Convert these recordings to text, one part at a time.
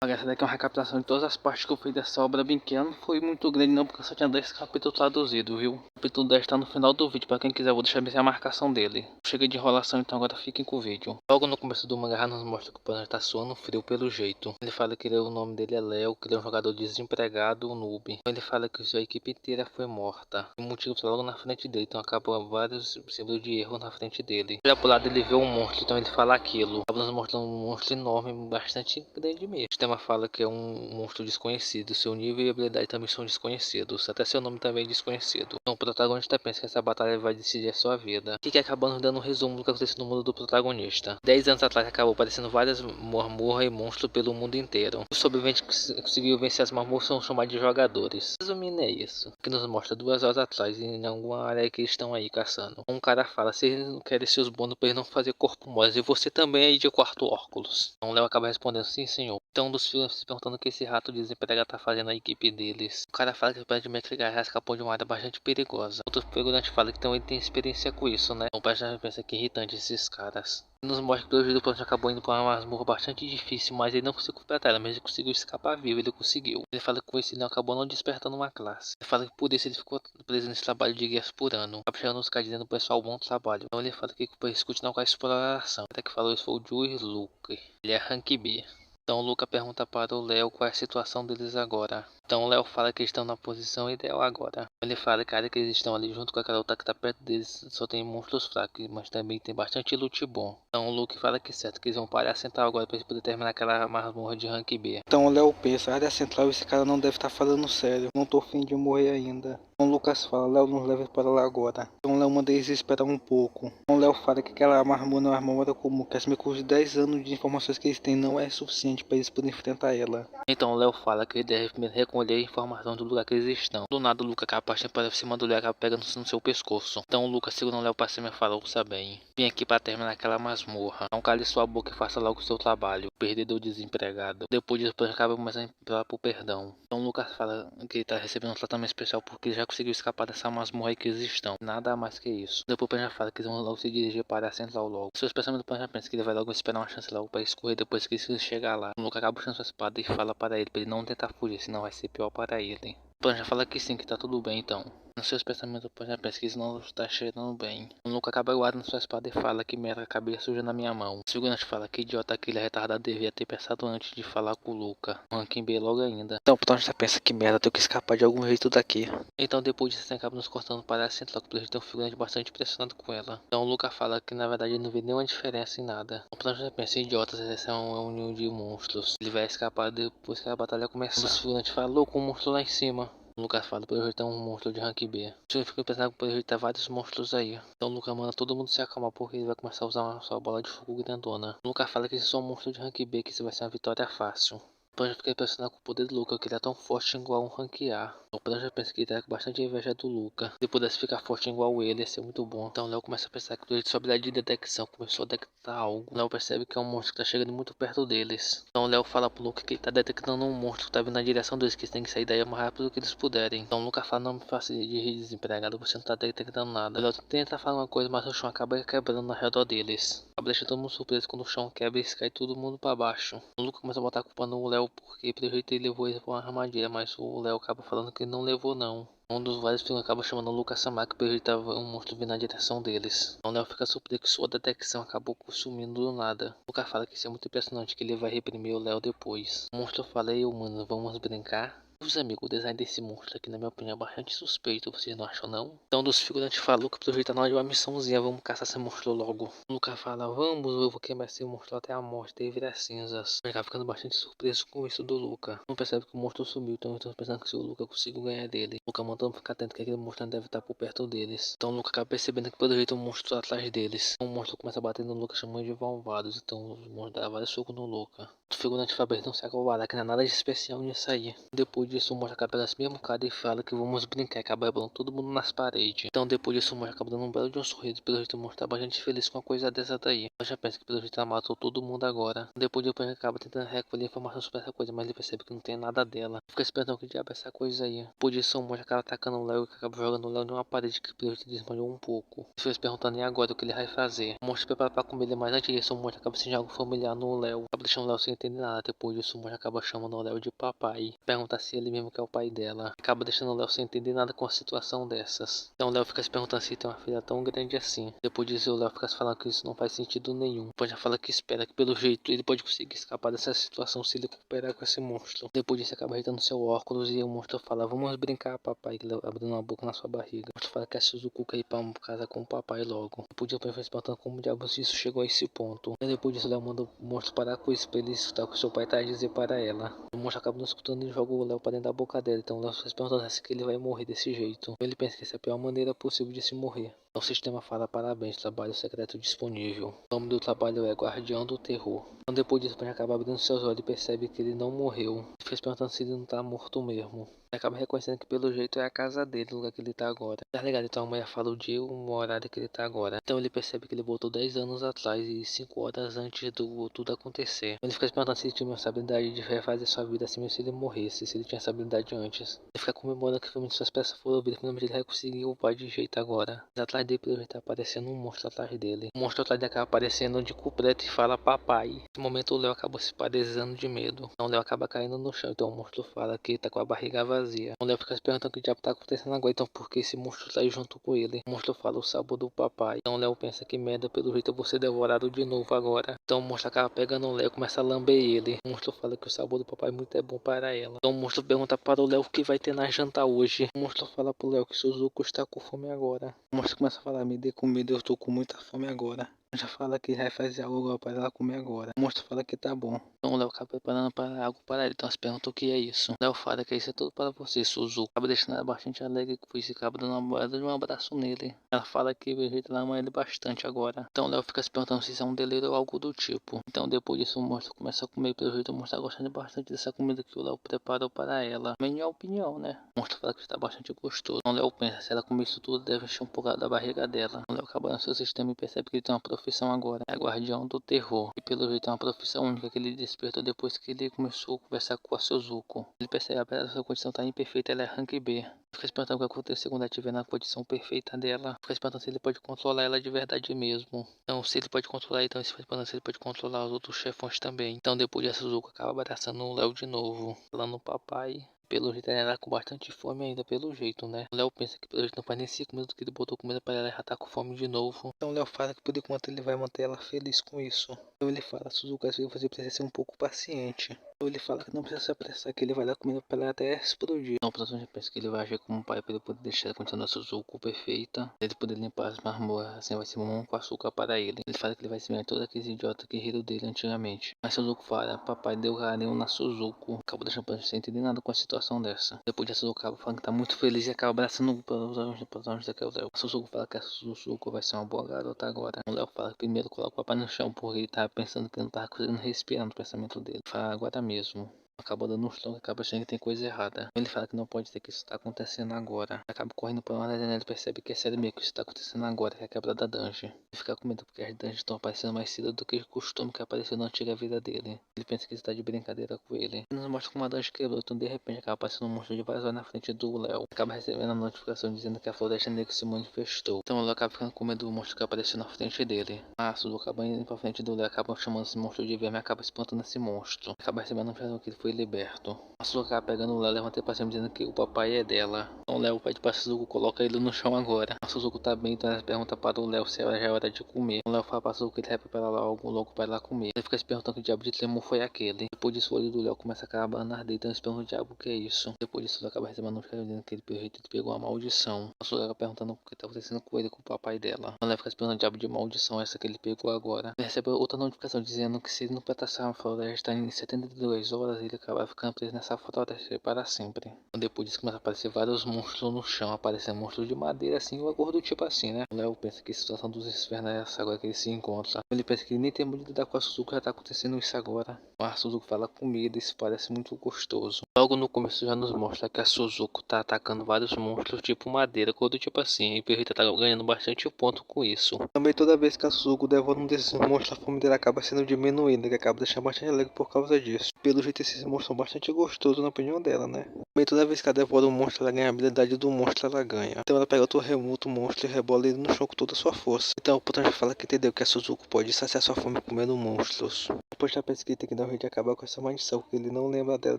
Essa daqui é uma recapitulação de todas as partes que eu fiz dessa obra bem que não foi muito grande não, porque eu só tinha 10 capítulos traduzidos, viu? O capítulo 10 tá no final do vídeo, pra quem quiser eu vou deixar bem a marcação dele. Chega de enrolação, então agora fiquem com o vídeo. Logo no começo do mangá nos mostra que o planeta tá suando frio pelo jeito. Ele fala que o nome dele é Léo, que ele é um jogador desempregado, noob. Então ele fala que sua equipe inteira foi morta. O motivo tá logo na frente dele, então acaba vários símbolos de erro na frente dele. Olha pro lado ele vê um monstro, então ele fala aquilo. Acaba nos mostrando um monstro enorme, bastante grande mesmo. O sistema fala que é um monstro desconhecido, seu nível e habilidade também são desconhecidos, até seu nome também é desconhecido. Então o protagonista pensa que essa batalha vai decidir a sua vida. Fica acabando dando um resumo do que aconteceu no mundo do protagonista. 10 anos atrás acabou aparecendo várias masmorras e monstros pelo mundo inteiro. Os sobreviventes que conseguiram vencer as masmorras são chamados de jogadores. Resumindo é isso, que nos mostra 2 horas atrás em alguma área que eles estão aí caçando. Um cara fala, se eles não querem seus bônus para eles não fazer corpo mole, e você também é de quarto óculos. Então o Léo acaba respondendo, sim senhor. Então um dos filhos se perguntando o que esse rato desempregado tá fazendo na equipe deles. O cara fala que aparentemente ele escapou de uma área bastante perigosa. Outro figurante fala que então ele tem experiência com isso, né? O pai já pensa que irritante esses caras. Nos mostra que pelo jeito o plano acabou indo para uma masmorra bastante difícil, mas ele não conseguiu completar ela, mas ele conseguiu escapar vivo, ele conseguiu. Ele fala que com isso ele acabou não despertando uma classe. Ele fala que por isso ele ficou preso nesse trabalho de guias por ano. Acaba chegando os caras dizendo pro pessoal bom trabalho. Então ele fala que para eles continuar com a exploração. Até que falou isso foi o Joey Luke. Ele é rank B. Então o Luca pergunta para o Léo qual é a situação deles agora. Então o Léo fala que eles estão na posição ideal agora. Ele fala, cara, que eles estão ali junto com aquela outra que tá perto deles, só tem monstros fracos, mas também tem bastante loot bom. Então o Luke fala que é certo, que eles vão parar a central agora para eles poderem terminar aquela masmorra de rank B. Então o Léo pensa, área central, esse cara não deve estar falando sério, não tô fim de morrer ainda. Então o Lucas fala, Léo, nos leva para lá agora. Então o Léo manda eles esperar um pouco. Então o Léo fala que aquela masmorra não é uma armadura comum, que as com os 10 anos de informações que eles têm não é suficiente para eles poderem enfrentar ela. Então o Léo fala que ele deve primeiro recolher a informação do lugar que eles estão. Do nada o Luca acaba partindo para cima do Léo e acaba pegando no seu pescoço. Então o Luca segura o Léo para cima e fala, ouça bem, vim aqui para terminar aquela masmorra. Não cale sua boca e faça logo o seu trabalho. Perdedor desempregado. Depois disso acaba começando a implorar por perdão. Então o Lucas fala que ele está recebendo um tratamento especial porque ele já conseguiu escapar dessa masmorra que eles estão. Nada mais que isso. Depois o já fala que eles vão logo se dirigir para a central logo. Seus pensamentos do já pensa que ele vai logo esperar uma chance logo para escorrer depois que ele chegar lá. O Luca acaba puxando sua espada e fala para ele não tentar fugir, senão vai ser pior para ele. O Pan já fala que sim, que tá tudo bem então. Nos seus pensamentos, o Pan já pensa que isso não está cheirando bem. O Luca acaba guardando sua espada e fala que merda, acabei suja na minha mão. O seguinte fala que idiota aquele retardado devia ter pensado antes de falar com o Luca. O ranking B logo ainda. Então o Pan já pensa que merda, tenho que escapar de algum jeito daqui. Então depois disso, acaba nos cortando para a central, que pelo jeito tem um figurante bastante impressionado com ela. Então o Luca fala que na verdade ele não vê nenhuma diferença em nada. O Pan já pensa, idiotas, essa é uma união de monstros. Ele vai escapar depois que a batalha começar. O figurante fala, louco, um monstro lá em cima. O Lucas fala, pelo jeito é um monstro de rank B. Eu fico pensando que pelo jeito tem vários monstros aí. Então o Lucas manda todo mundo se acalmar porque ele vai começar a usar uma sua bola de fogo grandona. O Lucas fala que esse é um monstro de rank B, que isso vai ser uma vitória fácil. O Pan já fica impressionado com o poder do Luca, que ele é tão forte igual um rank A. O Pan já pensa que ele tá com bastante inveja do Luca. Se pudesse ficar forte igual ele, ia ser muito bom. Então o Léo começa a pensar que sua habilidade de detecção começou a detectar algo. O Léo percebe que é um monstro que tá chegando muito perto deles. Então o Léo fala pro Luca que ele tá detectando um monstro que tá vindo na direção deles, que eles têm que sair daí o mais rápido que eles puderem. Então o Luca fala, não me faça de desempregado, você não tá detectando nada. O Léo tenta falar uma coisa, mas o chão acaba quebrando ao redor deles. Acaba deixando todo mundo surpreso quando o chão quebra e cai todo mundo pra baixo. O Luca começa a botar a culpa no Léo porque pelo jeito ele levou ele pra uma armadilha, mas o Léo acaba falando que ele não levou não. Um dos vários filmes acaba chamando o Lucas Samar, que pelo jeito tava um monstro vindo na direção deles. Então o Léo fica surpreso que sua detecção acabou sumindo do nada. O Lucas fala que isso é muito impressionante, que ele vai reprimir o Léo depois. O monstro fala, ei humano, vamos brincar? Meus amigos, o design desse monstro aqui, na minha opinião, é bastante suspeito, vocês não acham não? Então, um dos figurantes falou que pelo jeito tá na hora de uma missãozinha, vamos caçar esse monstro logo. O Lucas fala, vamos, eu vou queimar esse monstro até a morte e virar cinzas. Ele acaba ficando bastante surpreso com isso do Luca. Não percebe que o monstro sumiu, então estão pensando que se o Luca conseguiu ganhar dele. O Luca mandando ficar atento que aquele monstro não deve estar por perto deles. Então o Luca acaba percebendo que pelo jeito o monstro tá atrás deles. O monstro começa a bater no Luca chamando de malvados, então o monstro dá vários socos no Luca. O figurante fala, não se acovardar, que não é nada de especial nisso aí. Depois disso o monstro acaba pegando esse mesmo cara e fala que vamos brincar, acaba rebolando todo mundo nas paredes. Então depois disso o monstro acaba dando um belo de um sorriso, pelo jeito o monstro tá bastante feliz com uma coisa dessa daí. Eu já pensa que pelo jeito ela matou todo mundo agora. Depois ele acaba tentando recolher informação sobre essa coisa, mas ele percebe que não tem nada dela. Fica esperando que diabo é essa coisa aí. Depois disso o monstro acaba atacando o Léo e acaba jogando o Léo de uma parede que pelo jeito desmanhou um pouco. Ele fica se perguntando e agora o que ele vai fazer. O monstro se prepara pra comer ele, mas antes disso o monstro acaba sentindo algo familiar no Léo. Acaba deixando o Léo sem entende nada. Depois disso, o Monge acaba chamando o Léo de papai. Pergunta se ele mesmo que é o pai dela. Acaba deixando o Léo sem entender nada com a situação dessas. Então o Léo fica se perguntando se tem uma filha tão grande assim. Depois disso, o Léo fica se falando que isso não faz sentido nenhum. Depois já fala que espera que pelo jeito ele pode conseguir escapar dessa situação se ele cooperar com esse monstro. Depois disso, acaba retirando seu óculos e o monstro fala: vamos brincar, papai, abrindo uma boca na sua barriga. O monstro fala que a Suzuko quer ir pra casa com o papai logo. Depois disso, o pai foi se perguntando como diabos isso chegou a esse ponto. E depois disso, o Léo manda o monstro parar com isso pra ele escutar o que seu pai tá a dizer para ela. O monstro acaba não escutando e joga o Léo pra dentro da boca dela. Então o Léo fica se perguntando se ele vai morrer desse jeito. Ele pensa que essa é a pior maneira possível de se morrer. O sistema fala: parabéns, trabalho secreto disponível. O nome do trabalho é Guardião do Terror. Então depois disso, ele acaba abrindo seus olhos e percebe que ele não morreu. Ele fica se perguntando se ele não tá morto mesmo. Ele acaba reconhecendo que pelo jeito é a casa dele, o lugar que ele tá agora. Tá ligado? Então a mulher fala o dia e o horário que ele tá agora. Então ele percebe que ele voltou 10 anos atrás e 5 horas antes do tudo acontecer. Ele fica se perguntando se ele tinha essa habilidade de refazer sua vida assim mesmo se ele morresse, se ele tinha essa habilidade antes. Ele fica comemorando que finalmente suas peças foram ouvidas, finalmente ele vai conseguir o pai de jeito agora. Mas atrás dele, pelo jeito, tá aparecendo um monstro atrás dele. O monstro atrás dele acaba aparecendo de completo e fala papai. Nesse momento o Léo acaba se paralisando de medo. Então o Léo acaba caindo no chão. Então o monstro fala que tá com a barriga vazia. O Léo fica se perguntando o que diabo tá acontecendo agora. Então por que esse monstro tá aí junto com ele? O monstro fala o sabor do papai. Então o Léo pensa que merda, pelo jeito eu vou ser devorado de novo agora. Então o monstro acaba pegando o Léo e começa a lamber ele. O monstro fala que o sabor do papai muito é bom para ela. Então o monstro pergunta para o Léo o que vai ter na janta hoje. O monstro fala pro Léo que Suzuko está com fome agora. O monstro começa a falar: me dê comida, eu tô com muita fome agora. Já fala que vai fazer algo para ela comer agora. O monstro fala que tá bom. Então o Léo acaba preparando para algo para ele. Então se pergunta o que é isso. O Léo fala que isso é tudo para você, Suzuko. Acaba deixando ela bastante alegre com isso e acaba dando uma moeda de um abraço nele. Ela fala que o jeito ela ama ele bastante agora. Então o Léo fica se perguntando se isso é um delírio ou algo do tipo. Então depois disso o monstro começa a comer. Pelo jeito o monstro tá gostando bastante dessa comida que o Léo preparou para ela. Minha opinião, né? O monstro fala que está bastante gostoso. Então o Léo pensa: se ela comer isso tudo, deve encher um pouco da barriga dela. O Léo acaba no seu sistema e percebe que ele tem uma profissão agora. É Guardião do Terror. E pelo jeito é uma profissão única que ele despertou depois que ele começou a conversar com a Suzuko. Ele percebe que apesar da sua condição estar imperfeita, ela é rank B. Fica se perguntando o que aconteceu quando ela estiver na condição perfeita dela. Fica se perguntando se ele pode controlar ela de verdade mesmo. Então, se ele pode controlar, então ele fica se perguntando se ele pode controlar os outros chefões também. Então, depois a Suzuko acaba abraçando o Léo de novo, falando papai. Pelo jeito ela tá com bastante fome ainda, pelo jeito, né? O Léo pensa que pelo jeito não faz nem 5 minutos que ele botou comida para ela, já tá com fome de novo. Então o Léo fala que por enquanto ele vai manter ela feliz com isso. Então ele fala: Suzuka, você precisa ser um pouco paciente. Então ele fala que não precisa se apressar, que ele vai dar comida para ela até explodir. Então o próximo pensa que ele vai agir como um pai para ele poder deixar ela continuar a Suzuko perfeita. Ele poder limpar as marmoras, assim vai ser mamão com açúcar para ele. Ele fala que ele vai se todos aqueles idiotas que riram dele antigamente. Mas Suzuko fala: papai deu carinho na Suzuko. Acabou deixando pra gente sem entender nada com a situação dessa. Depois de Suzuko acaba falando que tá muito feliz e acaba abraçando os anjos daquele Léo. A Suzuko fala que a Suzuko vai ser uma boa garota agora. O Léo fala que primeiro coloca o papai no chão porque ele tava pensando que não tava conseguindo respirar no pensamento dele. Fala: agora mesmo. Acaba dando um chão, acaba achando que tem coisa errada. Ele fala que não pode ser, que isso tá acontecendo agora. Acaba correndo pra uma janela, ele percebe que é sério mesmo que isso tá acontecendo agora, que é a quebra da dungeon. Ele fica com medo porque as dungeons estão aparecendo mais cedo do que o costume que apareceu na antiga vida dele. Ele pensa que isso tá de brincadeira com ele. Ele nos mostra como a dungeon quebrou, então de repente acaba aparecendo um monstro de vazio na frente do Léo. Acaba recebendo a notificação dizendo que a floresta negra se manifestou. Então o Léo acaba ficando com medo do monstro que apareceu na frente dele. A Suzuki acaba indo pra frente do Léo, acaba chamando esse monstro de verme e acaba espantando esse monstro. Acaba recebendo a notificação que ele foi liberto. A Suzuko acaba pegando o Léo, levanta pra cima dizendo que o papai é dela. Então o Léo pede pra Suzuko coloca ele no chão agora. A Suzuko tá bem, então ela pergunta para o Léo se já é hora de comer. O Léo fala pra Suzuko que ele vai preparar algo louco para ela comer. Ele fica se perguntando que diabo de tremor foi aquele. Depois disso o olho do Léo começa a acabar na arder, então ele se pergunta o diabo o que é isso. Depois disso ele acaba recebendo a notificação dizendo que ele pegou uma maldição. A Suzuko acaba perguntando o que tá acontecendo com ele, com o papai dela. O Léo fica se perguntando o diabo de maldição essa que ele pegou agora. Ele recebe outra notificação dizendo que se ele não pedaçar a floresta em 72 horas, ele acaba ficando preso nessa floresta para sempre. Depois disso começa a aparecer vários monstros no chão, aparecendo monstros de madeira assim, ou cor do tipo assim, né? O Léo pensa que a situação dos infernos é essa agora que ele se encontra. Ele pensa que nem tem muito de lidar com a Suzuko, já tá acontecendo isso agora. A Suzuko fala comida, isso parece muito gostoso. Logo no começo já nos mostra que a Suzuko tá atacando vários monstros tipo madeira, cor do tipo assim, e o Perrita tá ganhando bastante ponto com isso. Também toda vez que a Suzuko devora um desses monstros, a fome dele acaba sendo diminuída, que acaba deixando bastante alegre por causa disso. Pelo jeito esses monstros são bastante gostosos na opinião dela, né? Bem, toda vez que ela devora um monstro, ela ganha a habilidade do monstro, ela ganha. Então ela pega outro remoto monstro e rebola ele no chão com toda a sua força. Então o Potanja fala que entendeu que a Suzuko pode saciar sua fome comendo monstros. Depois da pesquisa, tem que dar um jeito de acabar com essa maldição, porque ele não lembra dela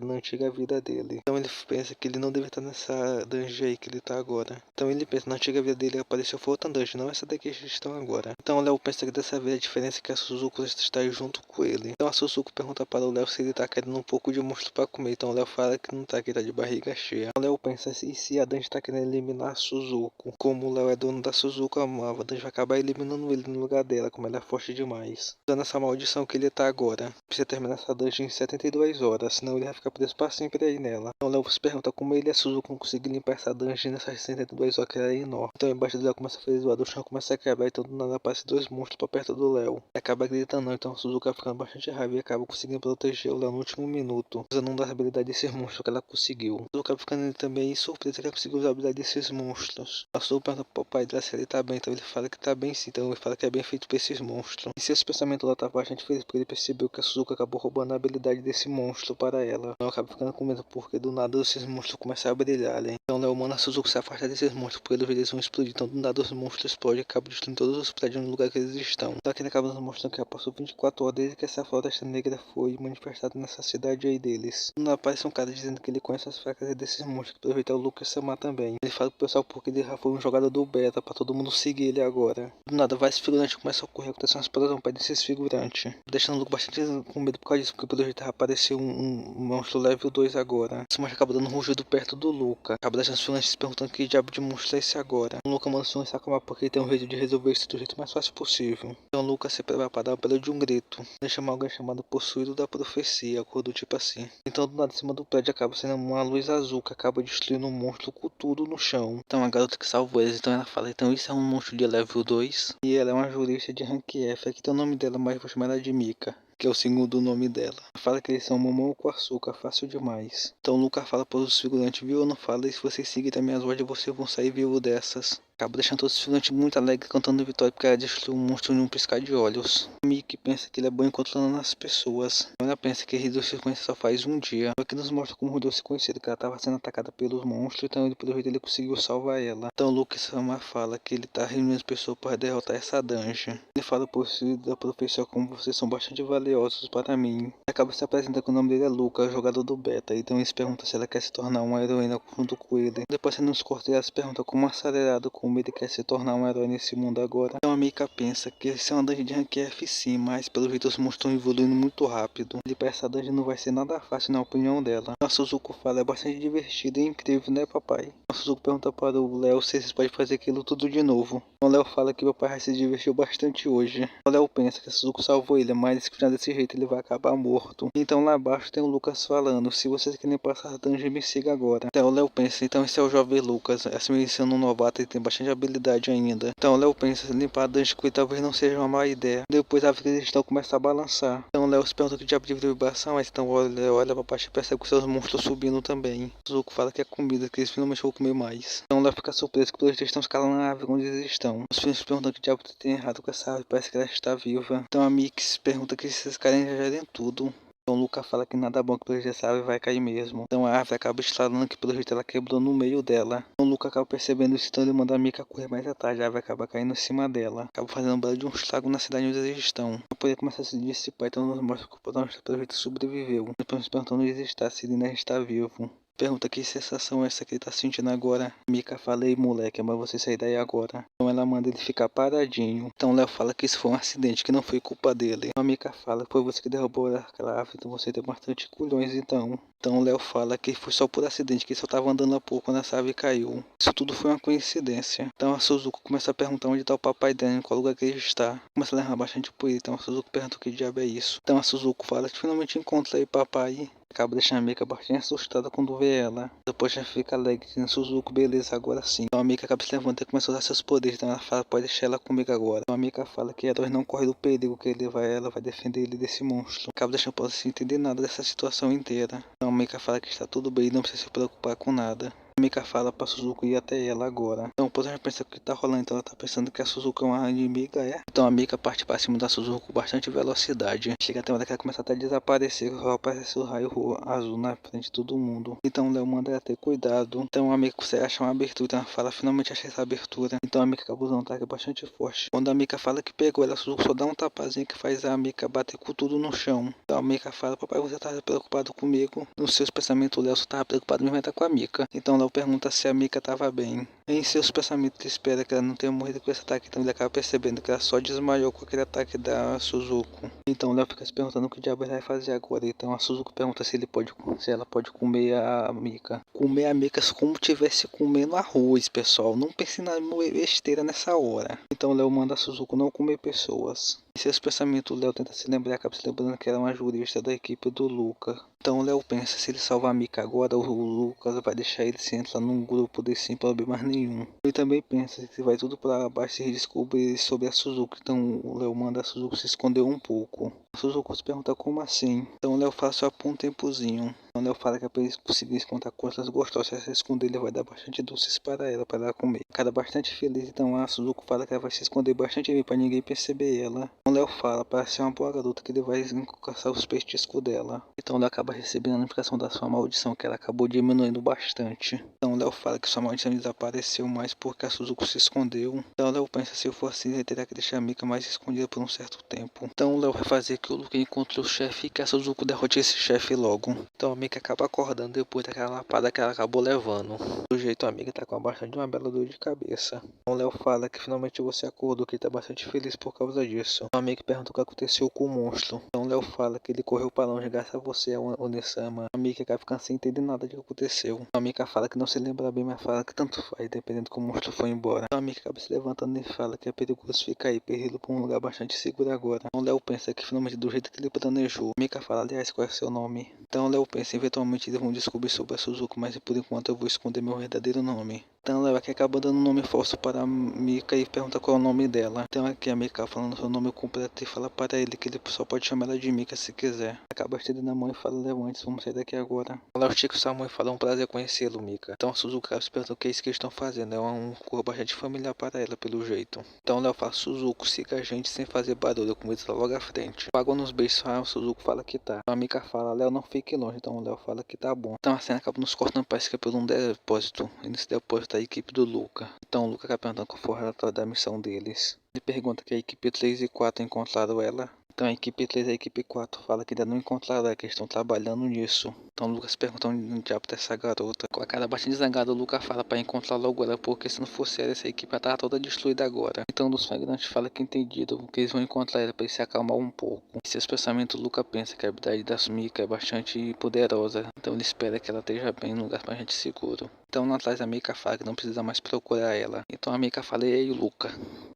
na antiga vida dele. Então ele pensa que ele não deve estar nessa dungeon aí que ele tá agora. Então ele pensa, na antiga vida dele apareceu foi outra dungeon, não essa daqui que eles estão agora. Então o Léo pensa que dessa vez a diferença é que a Suzuko está aí junto com ele. Então a Suzuko pergunta para o Léo se ele tá querendo um pouco de monstro para comer. Então o Léo fala que não tá, que tá de barriga cheia. O Léo pensa, e se a dungeon tá querendo eliminar a Suzuko? Como o Léo é dono da Suzuko, a dungeon vai acabar eliminando ele no lugar dela, como ela é forte demais. Usando essa maldição que ele tá agora. Precisa terminar essa dungeon em 72 horas, senão ele vai ficar preso para sempre aí nela. Então o Léo se pergunta como ele e a Suzuko não conseguem limpar essa dungeon nessas 72 horas, que ela é enorme. Então embaixo do Léo começa a fazer zoado, o chão começa a quebrar, então do nada aparece dois monstros pra perto do Léo. E acaba gritando não, então a Suzuka vai ficando bastante raiva e acaba conseguindo proteger o Léo no último minuto, usando uma das habilidades desses monstros que ela conseguiu. A Suzuka ficando também surpresa que ela conseguiu usar a habilidade desses monstros. A Suzuka pergunta pro pai dela se ele tá bem, então ele fala que tá bem sim, então ele fala que é bem feito pra esses monstros. E seus pensamentos lá tá bastante feliz porque ele percebeu que a Suzuka acabou roubando a habilidade desse monstro para ela. Então acaba ficando com medo porque do nada esses monstros começam a brilhar, né? Então o Léo manda a Suzuka se afastar desses monstros porque eles vão explodir. Então do nada os monstros explodem e acabam destruindo todos os prédios no lugar que eles estão. Só que ele acaba nos mostrando que já passou 24 horas desde que essa floresta negra foi manifestada nessa cidade aí deles. Quando aparece um cara dizendo que ele conhece as fraquezas desses monstros, que aproveitar o Lucas Samar também. Ele fala pro pessoal porque ele já foi um jogador do beta, pra todo mundo seguir ele agora. Do nada, vários figurantes começam a ocorrer, acontecem umas paradas no pé desses figurantes. Deixando o Lucas bastante com medo por causa disso, porque pelo jeito apareceu um monstro level 2 agora. Esse monstro acaba dando um rugido perto do Lucas. Acaba deixando os figurantes se perguntando que diabo de monstro é esse agora. O Lucas manda os figurantes se acalmar porque ele tem um jeito de resolver isso do jeito mais fácil possível. Então o Lucas se prepara para dar um apelo de um grito. Ele chama alguém chamado Possuído da Profecia, algo do tipo assim. Então do lado de cima do prédio acaba sendo uma luz azul que acaba destruindo um monstro com tudo no chão. Então a garota que salvou eles, então ela fala, então isso é um monstro de level 2. E ela é uma jurista de rank F, aqui tem o nome dela, mas vou chamar ela de Mika, que é o segundo nome dela. Fala que eles são mamão com açúcar, fácil demais. Então o Lucas fala para os figurantes, viu? Eu não falo, e se vocês seguirem minhas ordens, vocês vão sair vivo dessas. Acaba deixando todos os figurantes muito alegres, cantando vitória, porque ela destruiu um monstro em um piscar de olhos. O Mickey pensa que ele é bom controlando as pessoas. Ela pensa que Ridou se conhece só faz um dia. Só que nos mostra como Ridou se conhecia, que ela estava sendo atacada pelos monstros, então ele, pelo jeito ele conseguiu salvar ela. Então o Lucas Samar fala que ele tá reunindo as pessoas para derrotar essa dungeon. Ele fala por si da professora como vocês são bastante valiosos para mim. Ele acaba se apresentando que o nome dele é Lucas, jogador do beta. Então eles perguntam se ela quer se tornar uma heroína junto com ele. Depois sendo nos cortes, elas perguntam como acelerado, como ele quer se tornar um herói nesse mundo agora. Então a Mika pensa que esse é uma dungeon de rank F sim, mas pelo jeito os monstros estão evoluindo muito rápido. Ele para essa dungeon não vai ser nada fácil na opinião dela. A Suzuko fala, é bastante divertido e incrível, né papai? A Suzuko pergunta para o Léo se eles podem fazer aquilo tudo de novo. O Léo fala que meu pai já se divertiu bastante hoje. O Léo pensa que a Suzuko salvou ele, mas se continuar desse jeito ele vai acabar morto. Então lá abaixo tem o Lucas falando, se vocês querem passar a dungeon me siga agora. Então o Léo pensa, então esse é o jovem Lucas, assim sendo um novato, ele tem bastante habilidade ainda. Então o Léo pensa, limpar a dungeon que talvez não seja uma má ideia. Depois a vida estão começa a balançar. Então o Léo se pergunta que diabo de vibração é, então o Léo olha pra baixo e percebe que seus monstros subindo também. O Suzuko fala que é comida, que eles finalmente vão comer mais. Então o Léo fica surpreso que todos eles estão escalando a árvore onde eles estão. Os filhos se perguntam que diabo tem errado com essa árvore, parece que ela está viva. Então a Mix pergunta que esses caras já tudo. Então o Luca fala que nada bom, que pelo jeito essa árvore vai cair mesmo. Então a árvore acaba estalando, que pelo jeito ela quebrou no meio dela. Então o Luca acaba percebendo isso, então ele manda a Mika correr mais atrás. A árvore acaba caindo em cima dela. Acaba fazendo um belo de um estrago na cidade onde eles estão. Pra poder começar a se dissipar, então nos mostra que o protagonista pelo jeito sobreviveu. Depois se perguntando onde ele está, se ele ainda está vivo. Pergunta que sensação é essa que ele tá sentindo agora. Mika fala, ei moleque, mas você sair daí agora. Então ela manda ele ficar paradinho. Então Léo fala que isso foi um acidente, que não foi culpa dele. Então a Mika fala, foi você que derrubou aquela árvore, então você tem bastante culhões então. Então o Léo fala que foi só por acidente, que ele só tava andando a pouco quando essa árvore caiu. Isso tudo foi uma coincidência. Então a Suzuko começa a perguntar onde tá o papai dela, em qual lugar que ele está. Começa a levar bastante por ele, então a Suzuko pergunta o que diabo é isso. Então a Suzuko fala que finalmente encontra aí papai. Acaba deixando a Mika bastante assustada quando vê ela. Depois já fica alegre, dizendo Suzuko, beleza, agora sim. Então a Mika acaba se levantando e começa a usar seus poderes. Então ela fala, pode deixar ela comigo agora. Então a Mika fala que herói não corre do perigo, que ela vai defender ele desse monstro. Acaba deixando ela sem entender nada dessa situação inteira. Então a Mika fala que está tudo bem e não precisa se preocupar com nada. A Mika fala pra Suzuko ir até ela agora. Então o personagem pensa que tá rolando, então ela tá pensando que a Suzuko é uma inimiga, é? Então a Mika parte pra cima da Suzuko com bastante velocidade. Chega até uma hora que ela começa até a desaparecer, só aparece o raio azul na frente de todo mundo. Então o Léo manda ela ter cuidado. Então a Mika consegue achar uma abertura, ela fala, finalmente achei essa abertura. Então a Mika acaba usando um ataque bastante forte. Quando a Mika fala que pegou ela, a Suzuko só dá um tapazinho que faz a Mika bater com tudo no chão. Então a Mika fala, papai, você tá preocupado comigo? Nos seus pensamentos, o Léo só tava preocupado mesmo em estar com a Mika. Então o Léo pergunta se a Mika tava bem. Em seus pensamentos, ele espera que ela não tenha morrido com esse ataque, então ele acaba percebendo que ela só desmaiou com aquele ataque da Suzuko. Então o Léo fica se perguntando o que diabo ele vai fazer agora. Então a Suzuko pergunta se ela pode comer a Mika. Comer a Mika como tivesse comendo arroz, pessoal. Não pense na besteira nessa hora. Então o Léo manda a Suzuko não comer pessoas. Em seus pensamentos, o Léo tenta se lembrar, acaba se lembrando que ela é uma jurista da equipe do Luca. Então o Léo pensa, se ele salvar a Mika agora, o Lucas vai deixar ele se entrar num grupo desse sem problema nenhum. Ele também pensa que vai tudo para baixo se descobrir sobre a Suzuki. Então o Léo manda a Suzuki se esconder um pouco. A Suzuki se pergunta como assim. Então o Léo fala só por um tempozinho. Então o Léo fala que é para ele conseguir encontrar coisas gostosas. Se ela se esconder, ele vai dar bastante doces para ela comer. Fica bastante feliz, então a Suzuki fala que ela vai se esconder bastante bem para ninguém perceber ela. O Léo fala para ser uma boa garota que ele vai caçar os petiscos dela. Então ele acaba recebendo a notificação da sua maldição, que ela acabou diminuindo bastante. Então o Léo fala que sua maldição desapareceu mais porque a Suzuko se escondeu. Então o Léo pensa, se eu for assim, ele terá que deixar a Mika mais escondida por um certo tempo. Então o Léo vai fazer que o Luca encontre o chefe e que a Suzuko derrote esse chefe logo. Então a Mika acaba acordando depois daquela lapada que ela acabou levando. Do jeito a Mika tá com bastante uma bela dor de cabeça. Então o Léo fala que finalmente você acordou, que ele tá bastante feliz por causa disso. Então a Mika pergunta o que aconteceu com o monstro. Então o Léo fala que ele correu para longe graças a você, Onisama. A Mika acaba ficando sem entender nada do que aconteceu. A Mika fala que não se lembra bem, mas fala que tanto faz, dependendo como o monstro foi embora. Então a Mika acaba se levantando e fala que é perigoso ficar aí, perdido por um lugar bastante seguro agora. Então o Léo pensa que finalmente do jeito que ele planejou. A Mika fala, aliás, qual é seu nome? Então o Léo pensa, eventualmente eles vão descobrir sobre a Suzuko, mas por enquanto eu vou esconder meu verdadeiro nome. Então o Léo aqui acaba dando um nome falso para a Mika e pergunta qual é o nome dela. Então aqui a Mika falando seu nome completo e fala para ele que ele só pode chamar ela de Mika se quiser. Acaba estendendo a mão e fala, levante, vamos sair daqui agora. O Léo estica sua mão e fala, é um prazer conhecê-lo, Mika. Então a Suzuko acaba se perguntando o que é isso que eles estão fazendo. É um cor bastante familiar para ela, pelo jeito. Então o Léo fala, Suzuko, siga a gente sem fazer barulho, com eles logo à frente. Pagou nos beijos, a Suzuko fala que tá. Então a Mika fala, Léo, não fique longe. Então o Léo fala que tá bom. Então a cena acaba nos cortando, parece que é por um depósito. E nesse depósito a equipe do Luca. Então o Luca acaba perguntando qual foi o relatório da missão deles. Ele pergunta que a equipe 3 e 4 encontraram ela. Então a equipe 3 e a equipe 4 fala que ainda não encontraram ela, que eles estão trabalhando nisso. Então o Lucas pergunta onde o diabo tá essa garota. Com a cara bastante zangada, o Lucas fala para encontrar logo ela, porque se não fosse ela, essa equipe já tava toda destruída agora. Então um dos flagrantes fala que entendido, que eles vão encontrar ela para ele se acalmar um pouco. Em seus pensamentos, o Lucas pensa que a habilidade da Mika é bastante poderosa. Então ele espera que ela esteja bem num lugar bastante seguro. Então lá atrás a Mika fala que não precisa mais procurar ela. Então a Mika fala, e aí, Luca?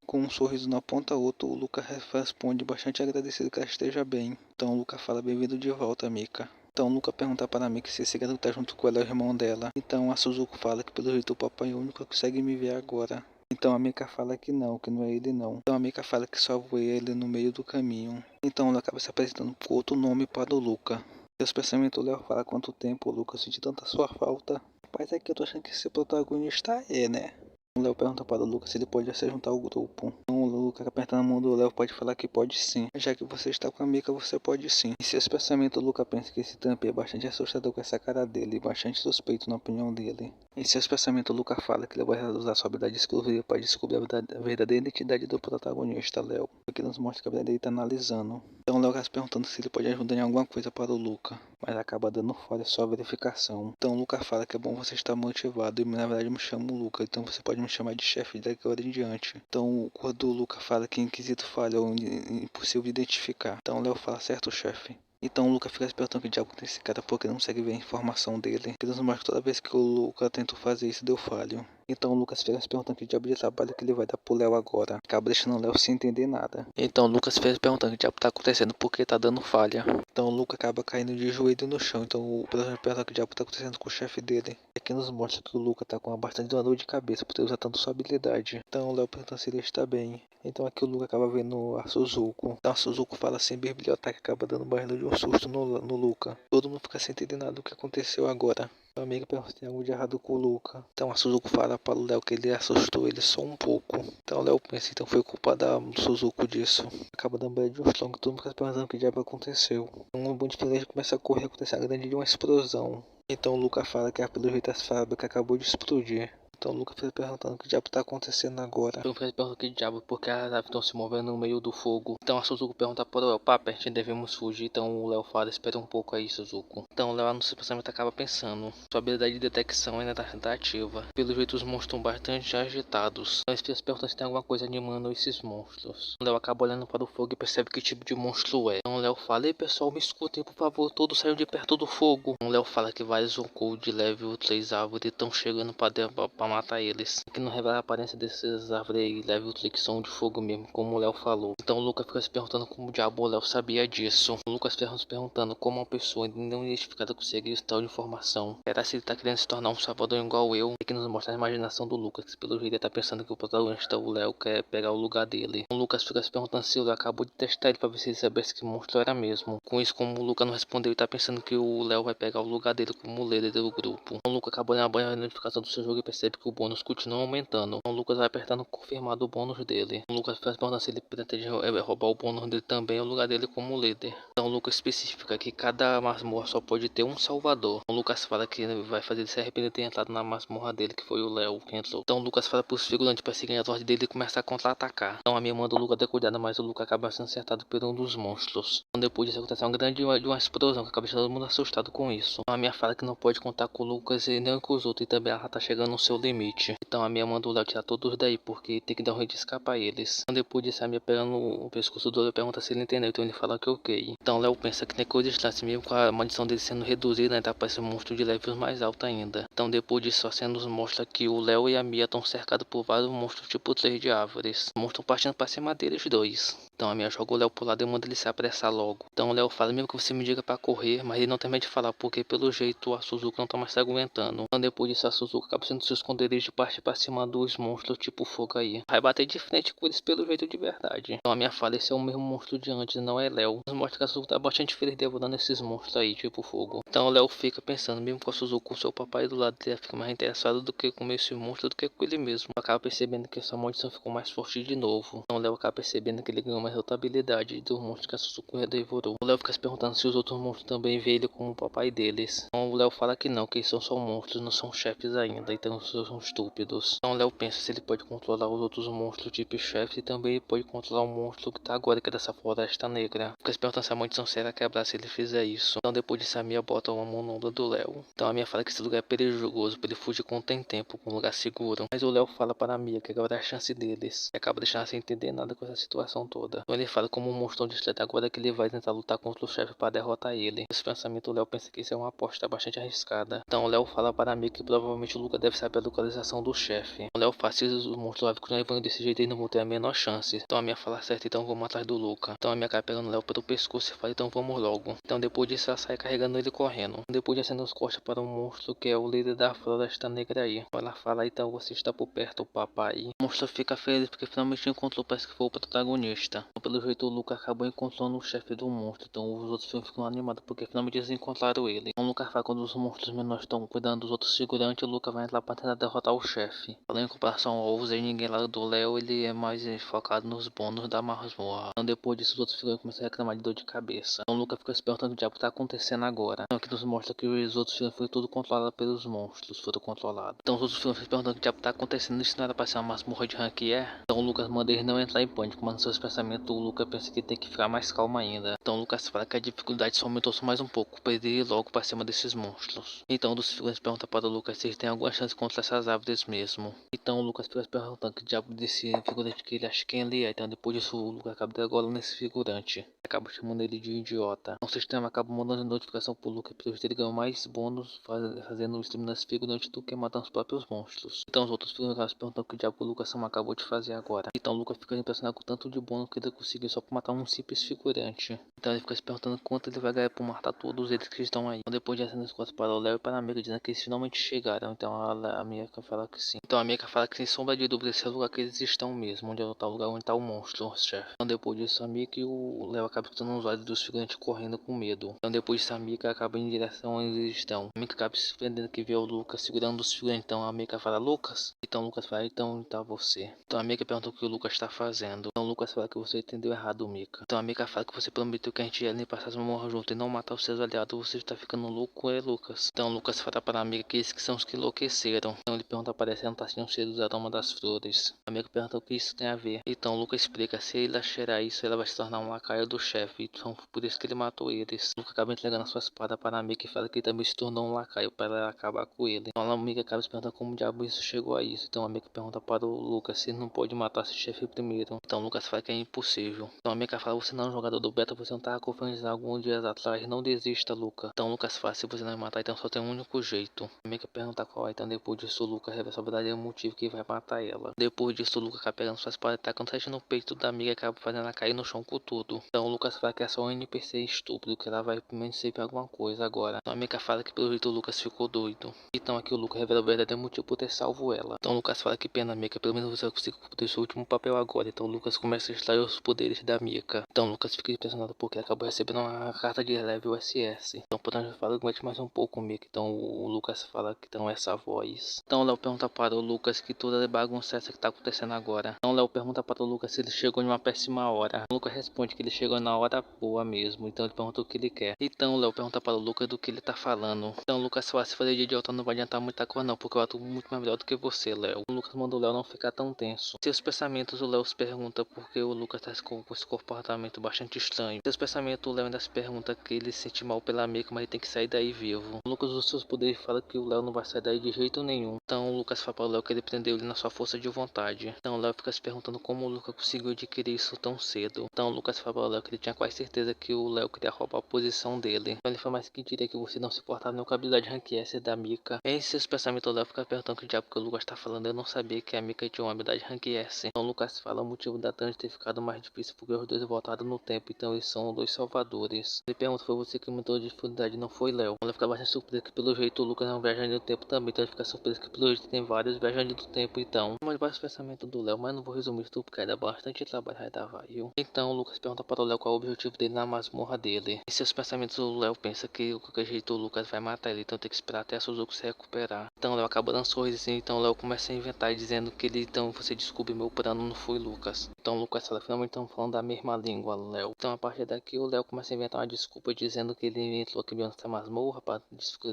Com um sorriso na ponta outra, o Luca responde bastante agradecido que ela esteja bem. Então o Luca fala, bem-vindo de volta, Mika. Então o Luca pergunta para a Mika se esse garoto tá junto com ela, é o irmão dela. Então a Suzuko fala que pelo jeito o papai é o único que consegue me ver agora. Então a Mika fala que não é ele não. Então a Mika fala que salvou ele no meio do caminho. Então ela acaba se apresentando por outro nome para o Luca. Seus pensamentos, o Léo fala quanto tempo o Luca sentiu tanta sua falta. Rapaz, é que eu tô achando que esse protagonista é, né? O Léo pergunta para o Lucas se ele pode se juntar ao grupo. Então, o Lucas apertando a mão do Léo pode falar que pode sim. Já que você está com a Mika, você pode sim. Em seus pensamentos, o Lucas pensa que esse Tampi é bastante assustador com essa cara dele e bastante suspeito na opinião dele. Em seus pensamentos, o Lucas fala que ele vai usar sua habilidade exclusiva para descobrir a verdadeira identidade do protagonista, Léo. Porque nos mostra que a verdade dele está analisando. Então o Léo está se perguntando se ele pode ajudar em alguma coisa para o Lucas, mas acaba dando falha só a verificação. Então o Lucas fala que é bom você estar motivado e na verdade me chamo Lucas, então você pode me chamar de chefe daqui agora em diante. Então quando o Lucas fala que inquisito falha ou impossível de identificar, então o Léo fala certo, chefe. Então o Lucas fica se perguntando que diabo tem esse cara porque não consegue ver a informação dele. Porque nos mostra que toda vez que o Lucas tentou fazer isso deu falho. Então o Lucas fica se perguntando que diabo de trabalho que ele vai dar pro Léo agora. Acaba deixando o Léo sem entender nada. Então o Lucas fica se perguntando que diabo tá acontecendo porque tá dando falha. Então o Lucas acaba caindo de joelho no chão. Então o personagem pergunta que diabo tá acontecendo com o chefe dele. pequenos mostram que o Luca tá com bastante dor de cabeça por ter usado tanto sua habilidade. Então o Léo pergunta se ele está bem. Então aqui o Luca acaba vendo a Suzuko. Então a Suzuko fala sem biblioteca, acaba dando barriga de um susto no Luca. Todo mundo fica sem entender nada do que aconteceu agora. Meu amigo pergunta se tem algo de errado com o Luca. Então a Suzuko fala para o Léo que ele assustou ele só um pouco. Então o Léo pensa, então foi culpa da Suzuko disso. Acaba dando barriga de um tronco, todo mundo fica perguntando o que diabo aconteceu. Um monte de gente começa a correr, acontece a grande de uma explosão. Então o Luca fala que pelo jeito a fábrica acabou de explodir. Então o Luca fica perguntando o que diabo tá acontecendo agora. Eu fico perguntando que diabo, porque as aves estão se movendo no meio do fogo. Então a Suzuko pergunta para o Léo, papo, a gente devemos fugir. Então o Léo fala, espera um pouco aí, Suzuko. Então o Léo no seu pensamento acaba pensando, sua habilidade de detecção ainda tá ativa. Pelo jeito os monstros estão bastante agitados. Então eles perguntam se tem alguma coisa animando esses monstros. O Léo acaba olhando para o fogo e percebe que tipo de monstro é. Então o Léo fala, ei pessoal, me escutem por favor, todos saiam de perto do fogo. Então o Léo fala que vários Zonkou de level 3 árvores estão chegando para matar eles. Que não revela a aparência desses árvores aí, level 3 que são de fogo mesmo, como o Léo falou. Então o Lucas fica se perguntando como o diabo o Léo sabia disso. O Lucas fica se perguntando como uma pessoa não identificada consegue esse tal de informação. Será se ele tá querendo se tornar um salvador igual eu? É que nos mostra a imaginação do Lucas, que pelo jeito ele tá pensando que o protagonista, o Léo, quer pegar o lugar dele. O Lucas fica se perguntando se o Léo acabou de testar ele pra ver se ele soubesse que monstro era mesmo. Com isso, como o Lucas não respondeu, ele tá pensando que o Léo vai pegar o lugar dele como líder do grupo. O Lucas acabou olhando a notificação do seu jogo e percebe que o bônus continua aumentando. Então o Lucas vai apertando confirmar o bônus dele. O Lucas faz perguntar se ele pretende roubar o bônus dele também, o lugar dele como líder. Então o Lucas especifica que cada masmorra só pode ter um salvador. O Lucas fala que vai fazer ele se arrepender de ter entrado na masmorra dele, que foi o Léo que entrou. Então o Lucas fala pros figurantes para seguir as ordens dele e começar a contra-atacar. Então a minha manda o Lucas ter cuidado, mas o Lucas acaba sendo acertado por um dos monstros. Então depois disso acontece uma grande de uma explosão, que acaba deixando todo mundo assustado com isso. Então a minha fala que não pode contar com o Lucas e nem com os outros, e também ela tá chegando no seu limite. Então a minha manda o Léo tirar todos daí, porque tem que dar um jeito de escapar eles. Então depois disso a minha pegando o pescoço do Léo pergunta se ele entendeu, então ele fala que ok. Então o Léo pensa que tem coisa estranha, mesmo com a maldição dele sendo reduzida, né, tá parecendo um monstro de levels mais alto ainda. Então depois disso a cena nos mostra que o Léo e a Mia estão cercados por vários monstros tipo 3 de árvores. Os monstros estão partindo pra cima deles dois. Então a Mia joga o Léo pro lado e manda ele se apressar logo. Então o Léo fala mesmo que você me diga pra correr, mas ele não tem medo de falar, porque pelo jeito a Suzuki não tá mais se aguentando. Então depois disso a Suzuki acaba sendo seu esconderijo de partir pra cima dos monstros tipo fogo aí. Vai bater de frente com eles pelo jeito de verdade. Então a minha fala, esse é o mesmo monstro de antes, não é Léo. Nos mostra que a Suzuki tá bastante feliz devorando esses monstros aí, tipo fogo. Então o Léo fica pensando, mesmo com a Suzuki com seu papai do lado dele, fica mais interessado do que com esse monstro do que com ele mesmo. Acaba percebendo que essa maldição ficou mais forte de novo. Então o Léo acaba percebendo que ele ganhou mais outra habilidade do monstro que a Suzuki devorou. O Léo fica se perguntando se os outros monstros também veem ele como o papai deles. Então o Léo fala que não, que eles são só monstros, não são chefes ainda, então eles são estúpidos. Então o Léo pensa se ele pode controlar os outros monstros tipo chefes e também pode controlar o monstro que tá agora, que é dessa floresta negra. Fica se perguntando se a maldição será quebrar se ele fizer isso. Então depois disso a Mia bota uma mão no ombro do Léo. Então a Mia fala que esse lugar é perigoso, pra ele fugir quando tem tempo, com um lugar seguro. Mas o Léo fala para a Mia que agora é a chance deles. E acaba deixando sem entender nada com essa situação toda. Então ele fala como um monstro distraído agora que ele vai tentar lutar contra o chefe para derrotar ele. Nesse pensamento o Léo pensa que isso é uma aposta bastante arriscada. Então o Léo fala para a Mia que provavelmente o Luca deve saber a localização do chefe. O Léo faz se os monstros continuarem levando desse jeito, eles não vão ter a menor chance. Então a Mia fala certo, então vamos atrás do Luca. Então a Mia cai pegando o Léo pelo pescoço e fala, então vamos logo. Então depois disso ela sai carregando ele correndo. Depois de acender os costas para um monstro que é o líder da floresta negra aí. Ela fala, então você está por perto, papai. O monstro fica feliz porque finalmente encontrou, parece que foi o protagonista. Então, pelo jeito o Luca acabou encontrando o chefe do monstro. Então os outros filmes ficam animados porque finalmente eles encontraram ele. Então o Luca fala quando os monstros menores estão cuidando dos outros figurantes, o Luca vai entrar para tentar derrotar o chefe. Falando em comparação ao Ozzy, ninguém lá do Léo, ele é mais focado nos bônus da masmorra. Então depois disso os outros figurantes começam a reclamar de dor de cabeça. Então o Luca fica se perguntando o que diabo tá acontecendo agora. Então aqui nos mostra que os outros figurantes foram tudo controlado pelos monstros, foram controlados. Então os outros figurantes se perguntando o que diabo tá acontecendo, isso não era pra ser uma masmorra de rank é? Então o Lucas manda eles não entrar em pânico, mas nos seus pensamentos o Lucas pensa que tem que ficar mais calmo ainda. Então o Lucas fala que a dificuldade só aumentou só mais um pouco, pra ele ir logo pra cima desses monstros. Então um dos figurantes pergunta para o Lucas se ele tem alguma chance contra essas árvores mesmo. Então o Lucas fica se perguntando que diabo desse figurante que ele acha quem ele é. Então depois disso o Lucas acaba degolando nesse figurante. Acaba chamando ele de idiota. Então, o sistema acaba mandando notificação pro Lucas porque ele ganhou mais bônus fazendo o stream nesse figurante do que matando os próprios monstros. Então os outros figurantes acabam se perguntando que diabo o Lucas acabou de fazer agora. Então o Lucas fica impressionado com o tanto de bônus que ajuda conseguiu só pra matar um simples figurante. Então ele fica se perguntando quanto ele vai ganhar por matar todos eles que estão aí. Então, depois de acender as costas para o Léo e para a Mika, dizendo que eles finalmente chegaram. Então a Mika fala que sim. Então a Mika fala que sem sombra de dúvida esse é o lugar que eles estão mesmo, onde é o tal lugar onde tá o monstro, o chefe. Então depois disso a Mika e o Léo acabam escutando os olhos dos figurantes correndo com medo. Então depois disso a Mika acaba indo em direção onde eles estão. A Mika acaba se surpreendendo que vê o Lucas segurando os figurantes. Então a Mika fala, Lucas? Então o Lucas fala, então tá você. Então a Mika pergunta o que o Lucas está fazendo. Então o Lucas fala que você entendeu errado, Mika. Então a Mika fala que você prometeu que a gente ia limpar essas morras junto e não matar os seus aliados. Você está ficando louco, é, Lucas? Então o Lucas fala para a Mika que esses que são os que enlouqueceram. Então ele pergunta para ela se ela não tá sentindo o cheiro do aroma das flores. A Mika pergunta o que isso tem a ver. Então o Lucas explica, se ele cheirar isso, ela vai se tornar um lacaio do chefe. Então por isso que ele matou eles. O Lucas acaba entregando a sua espada para a Mika e fala que ele também se tornou um lacaio para ela acabar com ele. Então a Mika acaba se perguntando como diabo isso chegou a isso. Então a Mika pergunta para o Lucas se ele não pode matar esse chefe primeiro. Então o Lucas fala que é impossível. Então a Mika fala, você não é um jogador do beta, você não tava confiando alguns dias atrás, não desista, Lucas. Então o Lucas fala, se você não me matar, então só tem um único jeito. A Mika pergunta qual é, então depois disso o Lucas revela o verdadeiro motivo que vai matar ela. Depois disso o Lucas acaba pegando suas espadas e tacando no peito da amiga e acaba fazendo ela cair no chão com tudo. Então o Lucas fala que é só um NPC estúpido, que ela vai vencer por alguma coisa agora. Então a Mika fala que pelo jeito o Lucas ficou doido. Então aqui o Lucas revela o verdadeiro motivo por ter salvo ela. Então o Lucas fala que pena, Mika, pelo menos você conseguiu cumprir seu último papel agora. Então o Lucas começa a extrair os poderes da Mika. Então o Lucas fica impressionado porque acabou recebendo uma carta de level SS. Então por trás fala, aguente mais um pouco, Mika. Então o Lucas fala que então essa voz. Então o Léo pergunta para o Lucas que toda é bagunça essa que tá acontecendo agora. Então o Léo pergunta para o Lucas se ele chegou em uma péssima hora. O Lucas responde que ele chegou na hora boa mesmo. Então ele pergunta o que ele quer. Então o Léo pergunta para o Lucas do que ele tá falando. Então o Lucas fala, se fazer de idiota não vai adiantar muita coisa não, porque eu atuo muito mais melhor do que você, Léo. O Lucas manda o Léo não ficar tão tenso. Seus pensamentos, o Léo se pergunta porque o Lucas tá com esse comportamento bastante estranho. Seus pensamentos, o Léo ainda se pergunta que ele se sente mal pela Mika, mas ele tem que sair daí vivo. O Lucas usa seus poderes e fala que o Léo não vai sair daí de jeito nenhum. Então o Lucas fala para o Léo que ele prendeu ele na sua força de vontade. Então o Léo fica se perguntando como o Lucas conseguiu adquirir isso tão cedo. Então o Lucas fala para o Léo que ele tinha quase certeza que o Léo queria roubar a posição dele. Então ele fala mais que diria que você não se importava nem com a habilidade rank S da Mika. Em seus pensamentos, o Léo fica perguntando que diabo que o Lucas tá falando. Eu não sabia que a Mika tinha uma habilidade rank S. Então o Lucas fala o motivo da Tandy ter ficado mais difícil porque os dois voltaram no tempo. Então eles são dois salvadores. Ele pergunta, foi você que aumentou a dificuldade, não foi Léo? Ele fica bastante surpreso que pelo jeito o Lucas é um viajante do tempo também. Então ele fica surpreso que pelo jeito tem vários viajantes do tempo. Então, mas vários pensamentos do Léo, mas não vou resumir tudo porque ainda bastante trabalho vai dar, viu? Então o Lucas pergunta para o Léo qual é o objetivo dele na masmorra dele. Em seus pensamentos o Léo pensa que de qualquer jeito o Lucas vai matar ele, então tem que esperar até a Suzuki se recuperar. Então o Léo acaba dando sorriso assim, então o Léo começa a inventar dizendo que ele, então você descobre meu plano, não foi Lucas. Então o Lucas fala, finalmente estão falando da mesma língua, Léo. Então a partir daqui o Léo começa a inventar uma desculpa dizendo que ele entrou aqui dentro da masmorra para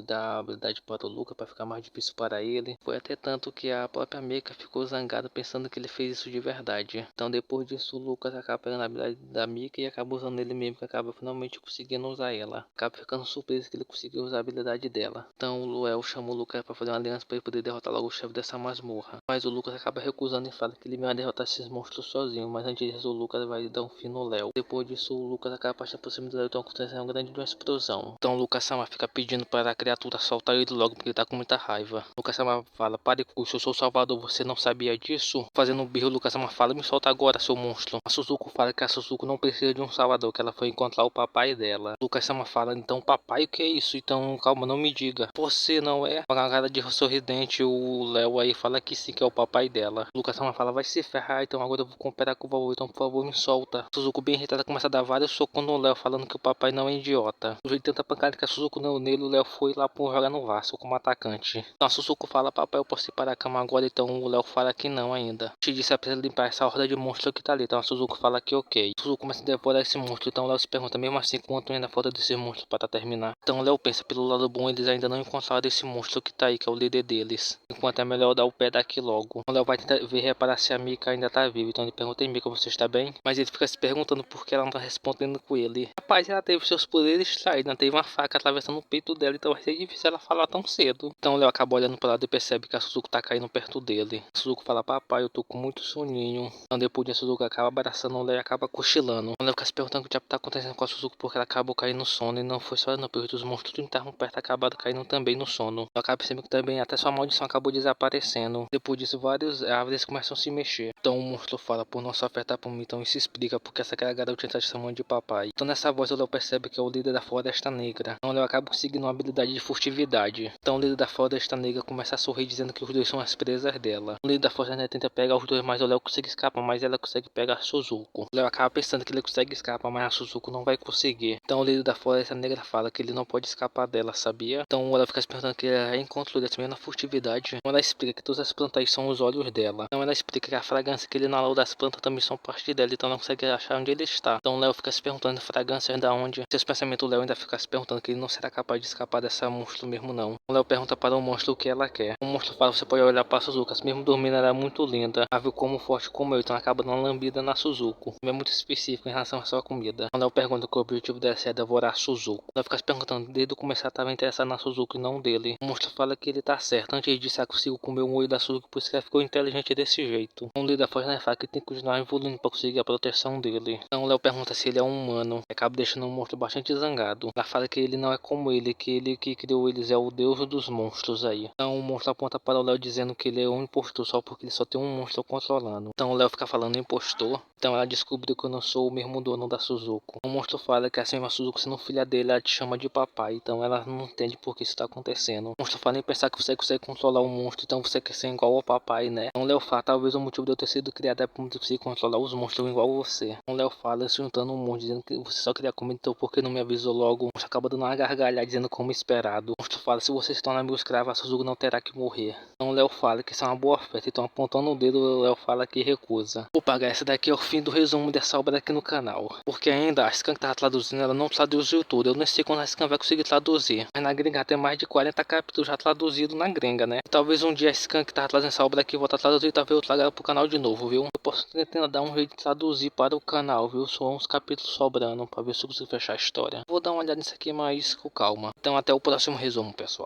dar a habilidade para o Lucas, para ficar mais difícil para ele. Foi até tanto que a própria Mika ficou zangada pensando que ele fez isso de verdade. Então depois disso o Lucas acaba pegando a habilidade da Mika e acaba usando ele mesmo, que acaba finalmente conseguindo usar ela. Acaba ficando surpreso que ele conseguiu usar a habilidade dela. Então o Léo chama o Lucas para fazer uma aliança para ele poder derrotar logo o chefe dessa masmorra. Mas o Lucas acaba recusando e fala que ele vai derrotar esses monstros sozinho. Mas antes disso o Lucas vai dar um fim no Léo. Depois disso o Lucas acaba passando por cima do Léo, então acontece uma grande explosão. Então o Lucas Sama fica pedindo para a criatura soltar ele logo porque ele tá com muita raiva. O Lucas Sama fala, pare com isso, eu sou o Salvador, você não sabia disso? Fazendo um birro, o Lucas Sama fala, me solta agora, seu monstro. A Suzuko fala que a Suzuko não precisa de um salvador, que ela foi encontrar o papai dela. O Lucas Sama fala, então papai, o que é isso? Então calma, não me diga. Você não é? Com a cara de sorridente, o Léo aí fala que sim, que é o papai dela. O Lucas Sama fala, vai se ferrar, então agora eu vou cooperar com o vovô, então por favor me solta. A Suzuko bem irritada começa a dar vários socos no Léo, falando que o papai não é idiota. O jeito de tanta pancada que a Suzuko não nele, o Léo foi lá por jogar no Vasco como atacante. Então a Suzuko fala, papai, eu posso ir para a cama agora, então o Léo fala que não ainda. Te disse, precisa limpar essa horda de monstro que tá ali, então a Suzuko fala que ok. A Suzuko começa a devorar esse monstro, então o Léo se pergunta, mesmo assim, quanto ainda falta desse monstro para terminar. Então o Léo pensa, pelo lado bom, eles ainda não encontraram esse monstro que tá aí, que é o líder deles. Enquanto é melhor dar o pé daqui logo. O Léo vai tentar ver reparar se a Mika ainda tá viva, então ele pergunta, Mika, você está bem? Mas ele fica se perguntando por que ela não tá respondendo com ele. Rapaz, ela teve seus poderes extraídos, ela teve uma faca atravessando o peito dela, então vai ser difícil ela falar tão cedo. Então o Léo acaba olhando para lado e percebe que a Suzuko tá caindo perto dele. A Suzuko fala, papai, eu tô com muito soninho. Então depois a Suzuko acaba abraçando o Léo e acaba cochilando. O Léo fica se perguntando o que tá acontecendo com a Suzuko porque ela acabou caindo no sono. E não foi só ela não, porque os monstros que estavam perto acabaram caindo também no sono. Eu acaba percebendo que tá também até sua maldição acabou desaparecendo. Depois disso, várias árvores começam a se mexer. Então o monstro fala, por não se ofertar por mim, então isso explica porque essa aquela garotinha tá te chamando de papai. Então nessa voz o Léo percebe que é o líder da Floresta Negra. Então o Léo acaba conseguindo uma habilidade de furtividade. Então o líder da Floresta Negra começa a sorrir dizendo que os dois são as presas dela. O líder da Floresta Negra tenta pegar os dois, mas o Léo consegue escapar, mas ela consegue pegar a Suzuko. O Léo acaba pensando que ele consegue escapar, mas a Suzuko não vai conseguir. Então o líder da Floresta Negra fala que ele não pode escapar dela, sabia? Então ela fica se perguntando que ela encontrou ele também na furtividade. Então ela explica que todas as plantas são os olhos dela. Então ela explica que a fragrância que ele inalou das plantas também são parte dela, então não consegue achar onde ele está. Então o Léo fica se perguntando fragrâncias da onde. Seus pensamentos, o Léo ainda fica se perguntando que ele não será capaz de escapar dessa monstro mesmo não. O Léo pergunta para o monstro o que ela quer. O monstro fala, você pode olhar para a Suzuka, mesmo dormindo ela é muito linda. Ela viu como forte como eu, então acaba dando uma lambida na Suzuko. É muito específico em relação à sua comida. O Léo pergunta que o objetivo dela é devorar a Suzuko. O Léo fica se perguntando, desde o começo ela estava interessada na Suzuko e não dele. O monstro fala que ele tá certo. Antes disso ela conseguiu comer o olho da Suzuko, por isso que ela ficou inteligente desse jeito. O líder da Forja fala que tem que continuar evoluindo para conseguir a proteção dele. Então o Léo pergunta se ele é um humano. Acaba deixando o monstro bastante zangado. Ela fala que ele não é como ele que criou eles é o deus dos monstros aí. Então o monstro aponta para o Léo dizendo que ele é um impostor só porque ele só tem um monstro controlando. Então o Léo fica falando impostor. Então ela descobriu que eu não sou o mesmo dono da Suzuko. O monstro fala que assim a Suzuko sendo filha dele, ela te chama de papai. Então ela não entende por que isso está acontecendo. O monstro fala em pensar que você consegue controlar o monstro, então você quer ser igual ao papai, né? Então o Léo fala, talvez o motivo de eu ter sido criado é para você controlar os monstros igual você. O Léo fala se juntando um monte, dizendo que você só queria comer, então por que não me avisou logo? O monstro acaba dando uma gargalhada, dizendo como esperado. O monstro fala, se você se tornar meu escravo, a Suzuko não terá que morrer. Então o Léo fala que isso é uma boa oferta, então apontando o dedo, o Léo fala que recusa. Opa, galera, esse daqui é o fim do resumo dessa obra aqui no canal. Porque ainda a Scan que tava traduzindo, ela não traduziu tudo. Eu nem sei quando a Scan vai conseguir traduzir. Mas na gringa tem mais de 40 capítulos já traduzidos na gringa, né? Talvez um dia a Scan que tava trazendo essa obra aqui voltar a traduzir, talvez eu traga ela pro canal de novo, viu? Eu posso tentar dar um jeito de traduzir para o canal, viu? Só uns capítulos sobrando, pra ver se eu consigo fechar a história. Vou dar uma olhada nisso aqui, mas com calma. Então até o próximo resumo, pessoal.